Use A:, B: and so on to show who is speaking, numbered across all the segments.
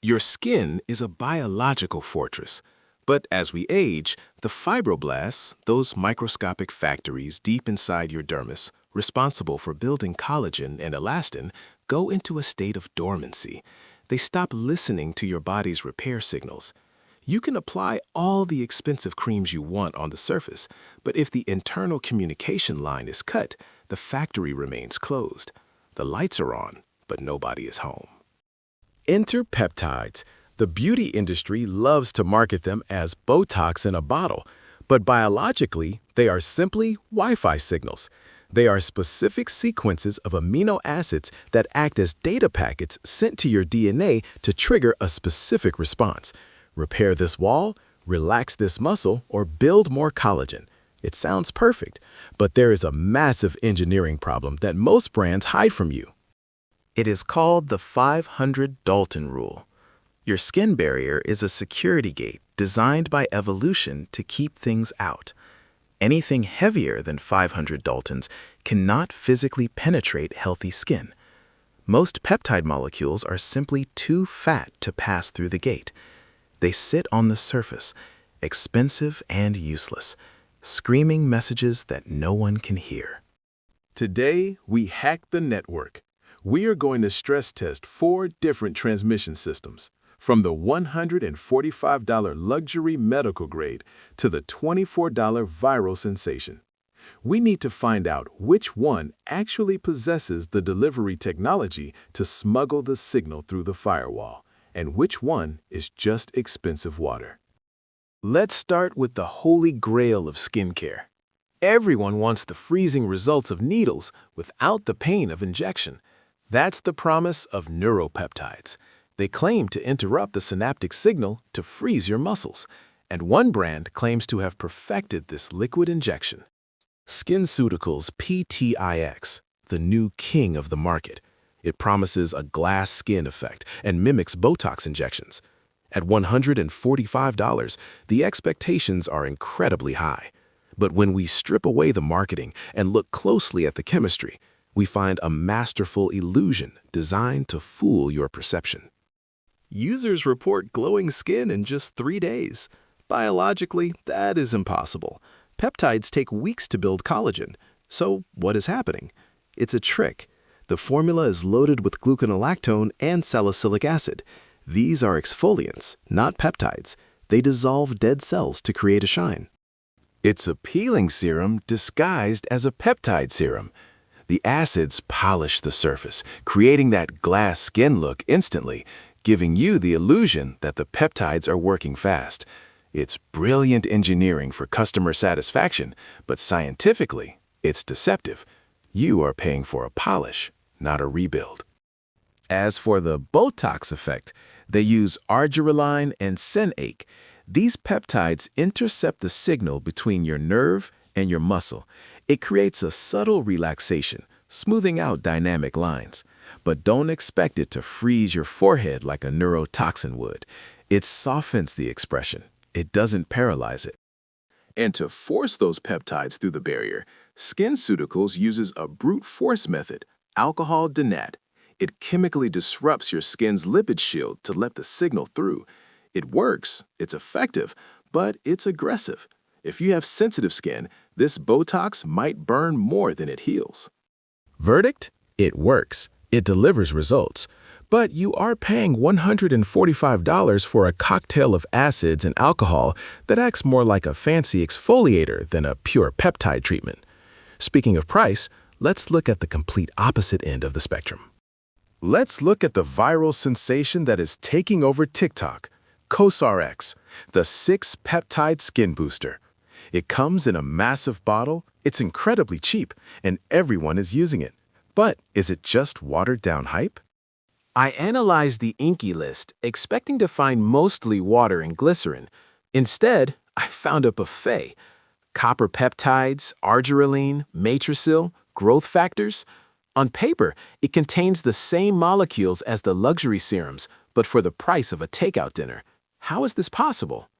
A: Your skin is a biological fortress, but as we age, the fibroblasts, those microscopic factories deep inside your dermis, responsible for building collagen and elastin, go into a state of dormancy. They stop listening to your body's repair signals. You can apply all the expensive creams you want on the surface, but if the internal communication line is cut, the factory remains closed. The lights are on, but nobody is home. Enter peptides. The beauty industry loves to market them as Botox in a bottle, but biologically, they are simply Wi-Fi signals. They are specific sequences of amino acids that act as data packets sent to your DNA to trigger a specific response. Repair this wall, relax this muscle, or build more collagen. It sounds perfect, but there is a massive engineering problem that most brands hide from you. It is called the 500 Dalton Rule. Your skin barrier is a security gate designed by evolution to keep things out. Anything heavier than 500 Daltons cannot physically penetrate healthy skin. Most peptide molecules are simply too fat to pass through the gate. They sit on the surface, expensive and useless, screaming messages that no one can hear. Today, we hack the network. We are going to stress test 4 different transmission systems, from the $145 luxury medical grade to the $24 viral sensation. We need to find out which one actually possesses the delivery technology to smuggle the signal through the firewall, and which one is just expensive water. Let's start with the holy grail of skincare. Everyone wants the freezing results of needles without the pain of injection. That's the promise of neuropeptides. They claim to interrupt the synaptic signal to freeze your muscles, and one brand claims to have perfected this liquid injection. Skinceuticals P-TIOX, the new king of the market. It promises a glass skin effect and mimics Botox injections. At $145, the expectations are incredibly high. But when we strip away the marketing and look closely at the chemistry, we find a masterful illusion designed to fool your perception. Users report glowing skin in just 3 days. Biologically, that is impossible. Peptides take weeks to build collagen. So what is happening? It's a trick. The formula is loaded with gluconolactone and salicylic acid. These are exfoliants, not peptides. They dissolve dead cells to create a shine. It's a peeling serum disguised as a peptide serum. The acids polish the surface, creating that glass skin look instantly, giving you the illusion that the peptides are working fast. It's brilliant engineering for customer satisfaction, but scientifically, it's deceptive. You are paying for a polish, not a rebuild. As for the Botox effect, they use argireline and senake. These peptides intercept the signal between your nerve and your muscle. It creates a subtle relaxation, smoothing out dynamic lines. But don't expect it to freeze your forehead like a neurotoxin would. It softens the expression. It doesn't paralyze it. And to force those peptides through the barrier, Skinceuticals uses a brute force method, alcohol denat. It chemically disrupts your skin's lipid shield to let the signal through. It works, it's effective, but it's aggressive. If you have sensitive skin, this Botox might burn more than it heals. Verdict? It works. It delivers results. But you are paying $145 for a cocktail of acids and alcohol that acts more like a fancy exfoliator than a pure peptide treatment. Speaking of price, let's look at the complete opposite end of the spectrum. Let's look at the viral sensation that is taking over TikTok, Cosrx, the 6-peptide skin booster. It comes in a massive bottle, it's incredibly cheap, and everyone is using it. But is it just watered-down hype? I analyzed the Inky list, expecting to find mostly water and glycerin. Instead, I found a buffet. Copper peptides, argireline, matricil, growth factors. On paper, it contains the same molecules as the luxury serums, but for the price of a takeout dinner. How is this possible?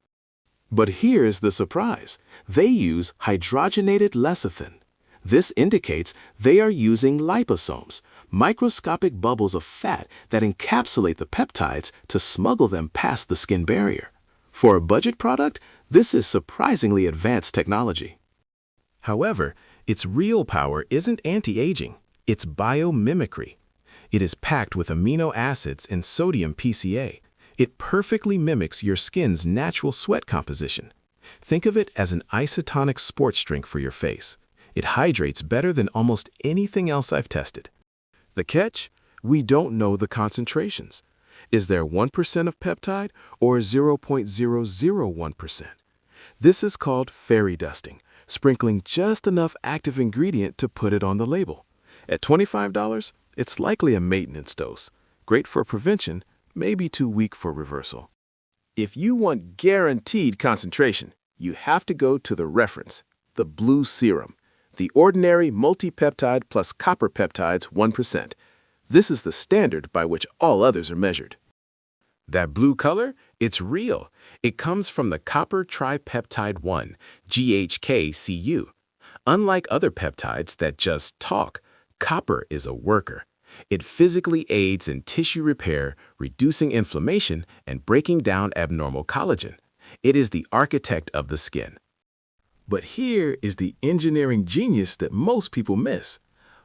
A: But here's the surprise. They use hydrogenated lecithin. This indicates they are using liposomes, microscopic bubbles of fat that encapsulate the peptides to smuggle them past the skin barrier. For a budget product, this is surprisingly advanced technology. However, its real power isn't anti-aging, it's biomimicry. It is packed with amino acids and sodium PCA. It perfectly mimics your skin's natural sweat composition. Think of it as an isotonic sports drink for your face. It hydrates better than almost anything else I've tested. The catch? We don't know the concentrations. Is there 1% of peptide or 0.001%? This is called fairy dusting, sprinkling just enough active ingredient to put it on the label. At $25, it's likely a maintenance dose. Great for prevention, maybe too weak for reversal. If you want guaranteed concentration, you have to go to the reference, the blue serum, the ordinary multi-peptide plus copper peptides 1%. This is the standard by which all others are measured. That blue color? It's real. It comes from the copper tripeptide 1, GHK-Cu. Unlike other peptides that just talk, copper is a worker. It physically aids in tissue repair, reducing inflammation, and breaking down abnormal collagen. It is the architect of the skin. But here is the engineering genius that most people miss.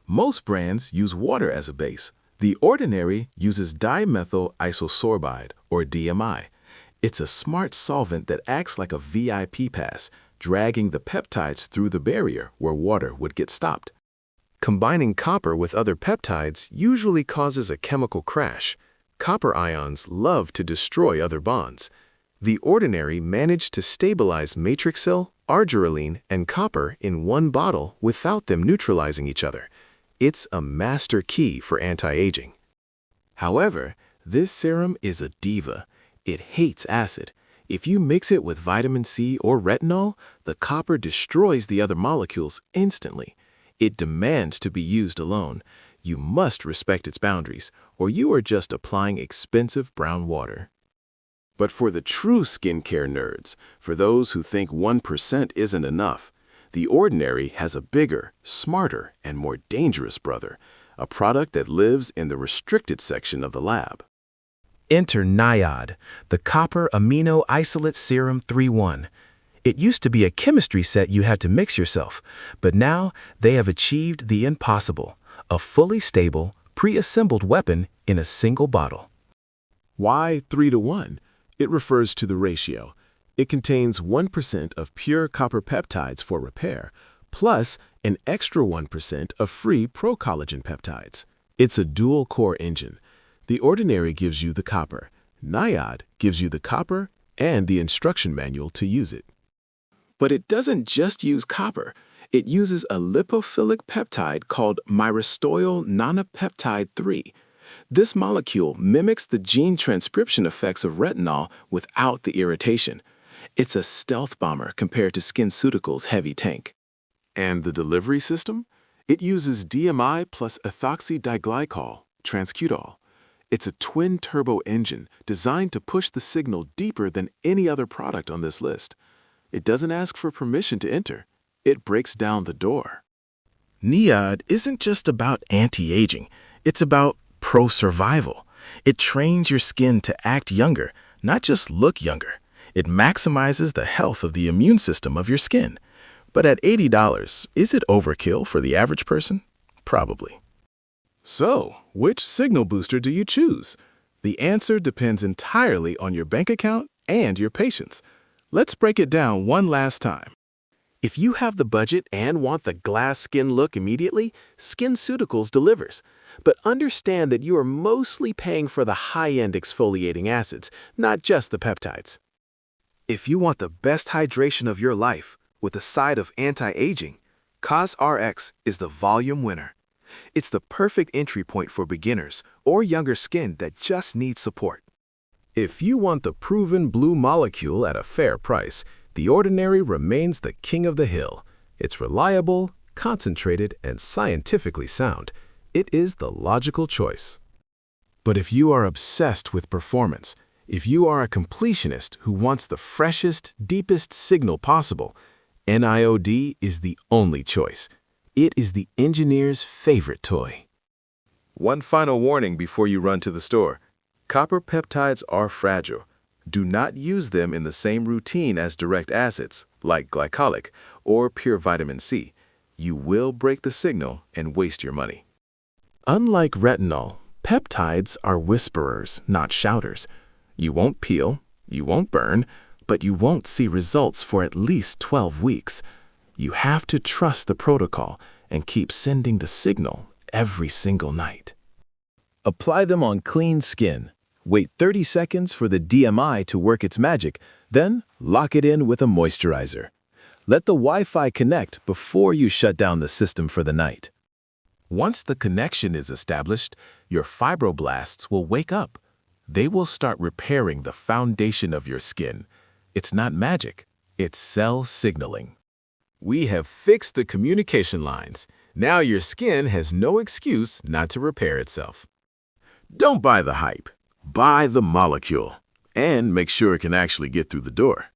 A: Most brands use water as a base. The ordinary uses dimethyl isosorbide, or DMI. It's a smart solvent that acts like a VIP pass, dragging the peptides through the barrier where water would get stopped. Combining copper with other peptides usually causes a chemical crash. Copper ions love to destroy other bonds. The ordinary managed to stabilize matrixyl, arginine, and copper in one bottle without them neutralizing each other. It's a master key for anti-aging. However, this serum is a diva. It hates acid. If you mix it with vitamin C or retinol, the copper destroys the other molecules instantly. It demands to be used alone. You must respect its boundaries, or you are just applying expensive brown water. But for the true skincare nerds, for those who think 1% isn't enough, the ordinary has a bigger, smarter, and more dangerous brother, a product that lives in the restricted section of the lab. Enter NIOD, the Copper Amino Isolate Serum 3-1. It used to be a chemistry set you had to mix yourself, but now they have achieved the impossible, a fully stable, pre-assembled weapon in a single bottle. Why 3-to-1? It refers to the ratio. It contains 1% of pure copper peptides for repair, plus an extra 1% of free pro-collagen peptides. It's a dual-core engine. The ordinary gives you the copper. NIOD gives you the copper and the instruction manual to use it. But it doesn't just use copper. It uses a lipophilic peptide called myristoyl nonapeptide 3. This molecule mimics the gene transcription effects of retinol without the irritation. It's a stealth bomber compared to Skinceuticals' heavy tank. And the delivery system? It uses DMI plus ethoxydiglycol, transcutol. It's a twin-turbo engine designed to push the signal deeper than any other product on this list. It doesn't ask for permission to enter. It breaks down the door. NIOD isn't just about anti-aging. It's about pro-survival. It trains your skin to act younger, not just look younger. It maximizes the health of the immune system of your skin. But at $80, is it overkill for the average person? Probably. So, which signal booster do you choose? The answer depends entirely on your bank account and your patience. Let's break it down one last time. If you have the budget and want the glass skin look immediately, Skinceuticals delivers. But understand that you are mostly paying for the high-end exfoliating acids, not just the peptides. If you want the best hydration of your life with a side of anti-aging, Cosrx is the volume winner. It's the perfect entry point for beginners or younger skin that just needs support. If you want the proven blue molecule at a fair price, the ordinary remains the king of the hill. It's reliable, concentrated, and scientifically sound. It is the logical choice. But if you are obsessed with performance, if you are a completionist who wants the freshest, deepest signal possible, NIOD is the only choice. It is the engineer's favorite toy. One final warning before you run to the store. Copper peptides are fragile. Do not use them in the same routine as direct acids, like glycolic or pure vitamin C. You will break the signal and waste your money. Unlike retinol, peptides are whisperers, not shouters. You won't peel, you won't burn, but you won't see results for at least 12 weeks. You have to trust the protocol and keep sending the signal every single night. Apply them on clean skin. Wait 30 seconds for the DMI to work its magic, then lock it in with a moisturizer. Let the Wi-Fi connect before you shut down the system for the night. Once the connection is established, your fibroblasts will wake up. They will start repairing the foundation of your skin. It's not magic, it's cell signaling. We have fixed the communication lines. Now your skin has no excuse not to repair itself. Don't buy the hype. Buy the molecule. And make sure it can actually get through the door.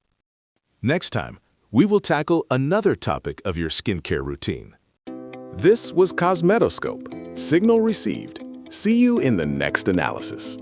A: Next time, we will tackle another topic of your skincare routine. This was CosmetoScope. Signal received. See you in the next analysis.